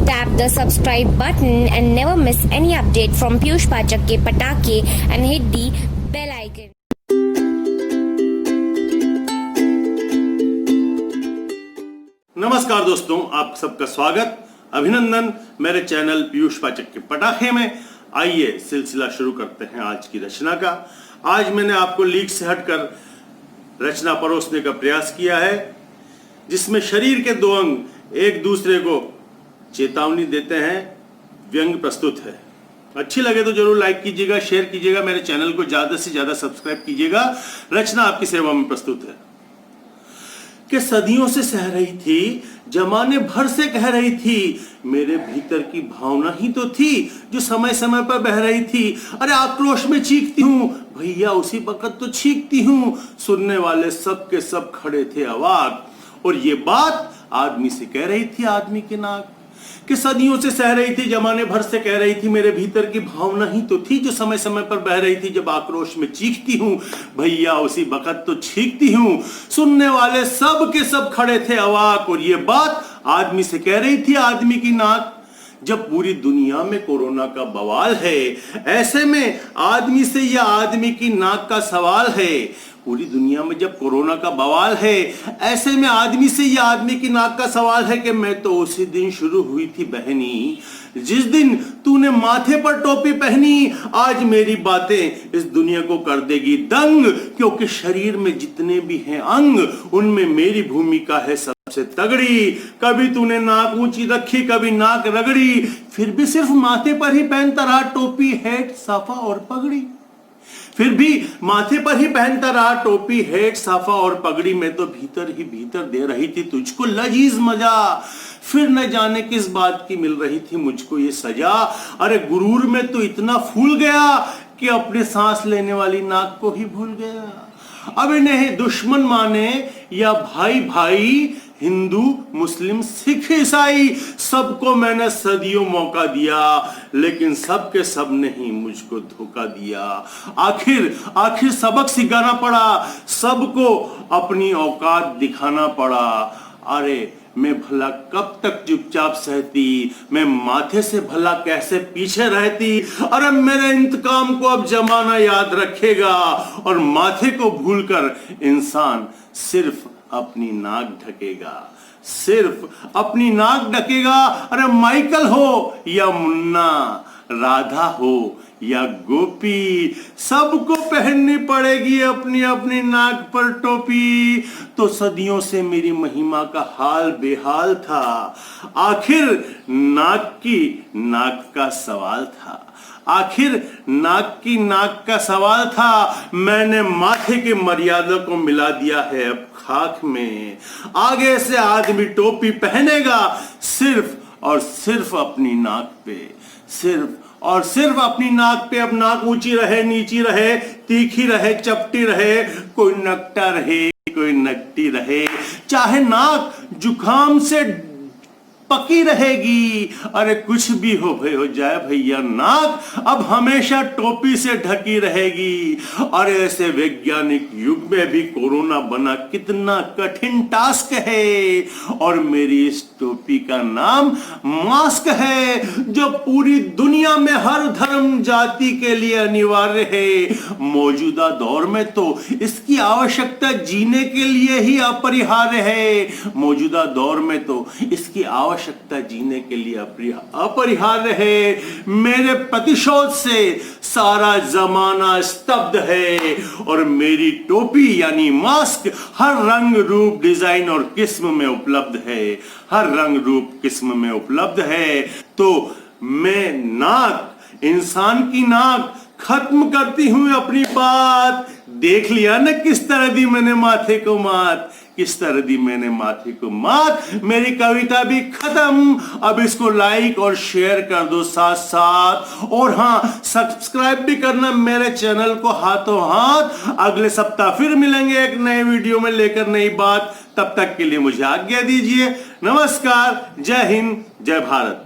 Tap the subscribe button and never miss any update from Piyush Pathak ke Patake and hit the bell icon. नमस्कार दोस्तों, आप सबका स्वागत, अभिनंदन मेरे चैनल पीयूष पाठक के पटाखे में। आइए सिलसिला शुरू करते हैं आज की रचना का। आज मैंने आपको लीक से हटकर रचना परोसने का प्रयास किया है, जिसमें शरीर के दो अंग एक दूसरे को चेतावनी देते हैं। व्यंग प्रस्तुत है। अच्छी लगे तो जरूर लाइक कीजिएगा, शेयर कीजिएगा, मेरे चैनल को ज्यादा से ज्यादा सब्सक्राइब कीजिएगा। रचना आपकी सेवा में प्रस्तुत है कि सदियों से सह रही थी, जमाने भर से कह रही थी, मेरे भीतर की भावना ही तो थी जो समय समय पर बह रही थी। अरे आक्रोश में चीखती हूँ भैया, उसी वक्त तो चीखती हूँ। सुनने वाले सब के सब खड़े थे अवाक, और ये बात आदमी से कह रही थी, आदमी के नाक कि सदियों से सह रही थी, जमाने भर से कह रही थी, मेरे भीतर की भावना ही तो थी जो समय समय पर बह रही थी। जब आक्रोश में चीखती हूँ भैया, उसी वक्त तो चीखती हूँ। सुनने वाले सब के सब खड़े थे अवाक, और ये बात आदमी से कह रही थी, आदमी की नाक। जब पूरी दुनिया में कोरोना का बवाल है, ऐसे में आदमी से या आदमी की नाक का सवाल है। पूरी दुनिया में जब कोरोना का बवाल है, ऐसे में आदमी से या आदमी की नाक का सवाल है कि मैं तो उसी दिन शुरू हुई थी बहनी, जिस दिन तूने माथे पर टोपी पहनी। आज मेरी बातें इस दुनिया को कर देगी दंग, क्योंकि शरीर में जितने भी हैं अंग, उनमें मेरी भूमिका है सबसे तगड़ी। कभी तूने नाक ऊंची रखी, कभी नाक रगड़ी, फिर भी सिर्फ माथे पर ही पहनता रहा टोपी, हैट, साफा और पगड़ी। फिर भी माथे पर ही पहनता रहा टोपी, हैट, साफा और पगड़ी। मैं तो भीतर ही भीतर दे रही थी तुझको लजीज मजा, फिर न जाने किस बात की मिल रही थी मुझको ये सजा। अरे गुरूर में तो इतना फूल गया कि अपने सांस लेने वाली नाक को ही भूल गया। अब इन्हें दुश्मन माने या भाई भाई, हिंदू मुस्लिम सिख ईसाई, सबको मैंने सदियों मौका दिया, लेकिन सबके सब ने ही मुझको धोखा दिया। आखिर सबक सिखाना पड़ा, सबको अपनी औकात दिखाना पड़ा। अरे मैं भला कब तक चुपचाप सहती, मैं माथे से भला कैसे पीछे रहती। अरे मेरे इंतकाम को अब जमाना याद रखेगा, और माथे को भूलकर इंसान सिर्फ अपनी नाक ढकेगा, सिर्फ अपनी नाक ढकेगा। अरे माइकल हो या मुन्ना, राधा हो या गोपी, सबको पहननी पड़ेगी अपनी अपनी नाक पर टोपी। तो सदियों से मेरी महिमा का हाल बेहाल था, आखिर नाक का सवाल था। आखिर नाक का सवाल था। मैंने माथे की मर्यादा को मिला दिया है अब खाक में। आगे से आदमी टोपी पहनेगा सिर्फ और सिर्फ अपनी नाक पे, सिर्फ और सिर्फ अपनी नाक पे। अब नाक ऊंची रहे, नीची रहे, तीखी रहे, चपटी रहे, कोई नकटा रहे, कोई नकटी रहे, चाहे नाक जुखाम से पकी रहेगी। अरे कुछ भी हो जाए भैया, नाक अब हमेशा टोपी से ढकी रहेगी। और ऐसे वैज्ञानिक युग में भी कोरोना बना कितना कठिन टास्क है, और मेरी इस टोपी का नाम मास्क है, जो पूरी दुनिया में हर धर्म जाति के लिए अनिवार्य है। मौजूदा दौर में तो इसकी आवश्यकता जीने के लिए ही अपरिहार्य है। मौजूदा दौर में तो इसकी आवश्यकता जीने के लिए अपरिहार्य है। मेरे प्रतिशोध से सारा जमाना स्तब्ध है, और मेरी टोपी यानी मास्क हर रंग रूप डिजाइन और किस्म में उपलब्ध है, हर रंग रूप किस्म में उपलब्ध है। तो मैं नाक, इंसान की नाक खत्म करती हूं अपनी बात। देख लिया ना किस तरह दी मैंने माथे को मात, किस तरह दी मैंने माथे को मात। मेरी कविता भी खत्म। अब इसको लाइक और शेयर कर दो साथ साथ, और हाँ, सब्सक्राइब भी करना मेरे चैनल को हाथों हाथ। अगले सप्ताह फिर मिलेंगे एक नए वीडियो में लेकर नई बात। तब तक के लिए मुझे आज्ञा दीजिए। नमस्कार, जय हिंद, जय भारत।